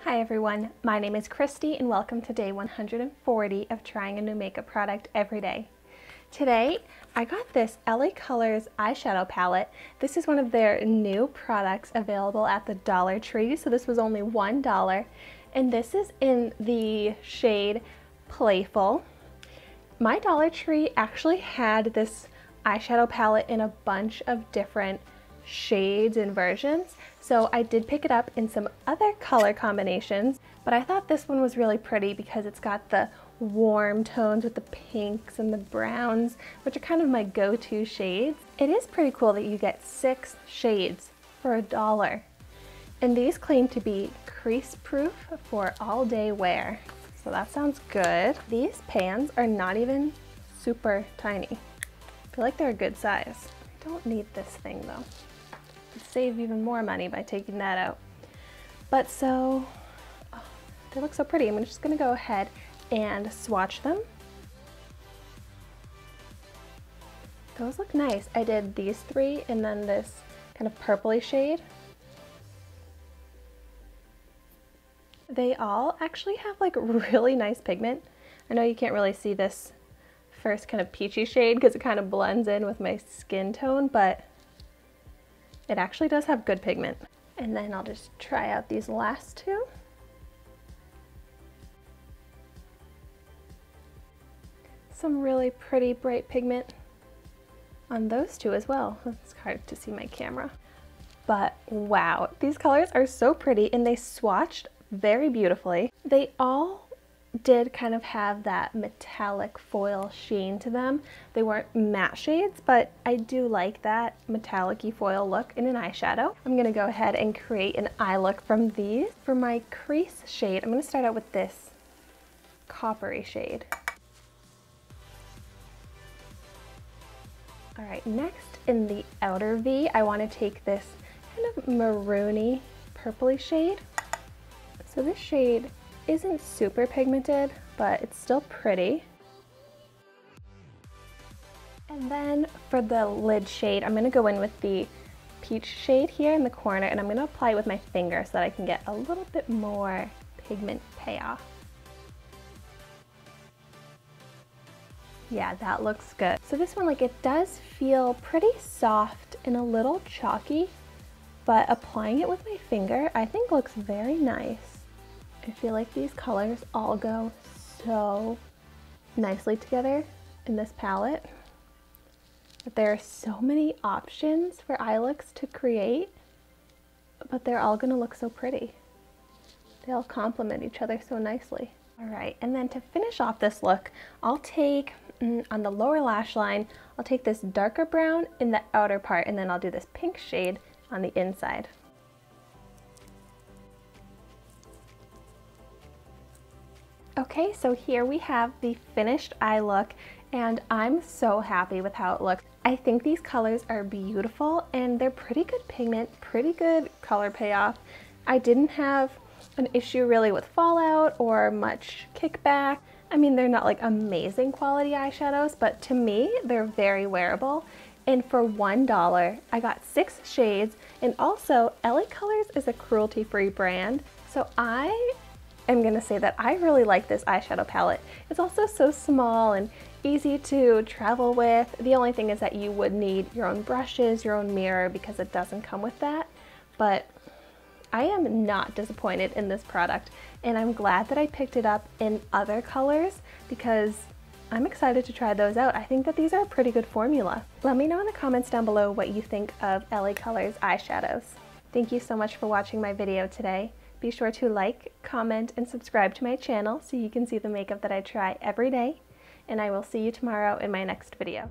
Hi everyone, my name is Christy and welcome to day 140 of trying a new makeup product every day. Today I got this LA Colors eyeshadow palette. This is one of their new products available at the Dollar Tree, so this was only $1, and this is in the shade Playful. My Dollar Tree actually had this eyeshadow palette in a bunch of different shades and versions, so I did pick it up in some other color combinations, but I thought this one was really pretty because it's got the warm tones with the pinks and the browns, which are kind of my go-to shades. It is pretty cool that you get 6 shades for $1, and these claim to be crease proof for all day wear, so that sounds good. These pans are not even super tiny. I feel like they're a good size. I don't need this thing though. Save even more money by taking that out. But so, they look so pretty. I'm just gonna go ahead and swatch them. Those look nice. I did these 3 and then this kind of purpley shade. They all actually have like really nice pigment. I know you can't really see this first kind of peachy shade because it kind of blends in with my skin tone, but it actually does have good pigment. And then I'll just try out these last 2. Some really pretty bright pigment on those 2 as well. It's hard to see my camera. But wow, these colors are so pretty and they swatched very beautifully. They all did kind of have that metallic foil sheen to them. They weren't matte shades, but I do like that metallic-y foil look in an eyeshadow. I'm gonna go ahead and create an eye look from these. For my crease shade, I'm gonna start out with this coppery shade. All right, next in the outer V, I wanna take this kind of maroony, purpley shade. So this shade isn't super pigmented, but it's still pretty. And then for the lid shade, I'm gonna go in with the peach shade here in the corner, and I'm gonna apply it with my finger so that I can get a little bit more pigment payoff. Yeah, that looks good. So this one, like, it does feel pretty soft and a little chalky, but applying it with my finger, I think looks very nice. I feel like these colors all go so nicely together in this palette. But there are so many options for eye looks to create, but they're all gonna look so pretty. They all complement each other so nicely. All right, and then to finish off this look, I'll take, on the lower lash line, I'll take this darker brown in the outer part, and then I'll do this pink shade on the inside. Okay, so here we have the finished eye look, and I'm so happy with how it looks. I think these colors are beautiful and they're pretty good pigment, pretty good color payoff. I didn't have an issue really with fallout or much kickback. I mean, they're not like amazing quality eyeshadows, but to me, they're very wearable. And for $1, I got 6 shades, and also LA Colors is a cruelty-free brand. So I'm gonna say that I really like this eyeshadow palette. It's also so small and easy to travel with. The only thing is that you would need your own brushes, your own mirror, because it doesn't come with that. But I am not disappointed in this product, and I'm glad that I picked it up in other colors because I'm excited to try those out. I think that these are a pretty good formula. Let me know in the comments down below what you think of LA Colors eyeshadows. Thank you so much for watching my video today. Be sure to like, comment, and subscribe to my channel so you can see the makeup that I try every day, and I will see you tomorrow in my next video.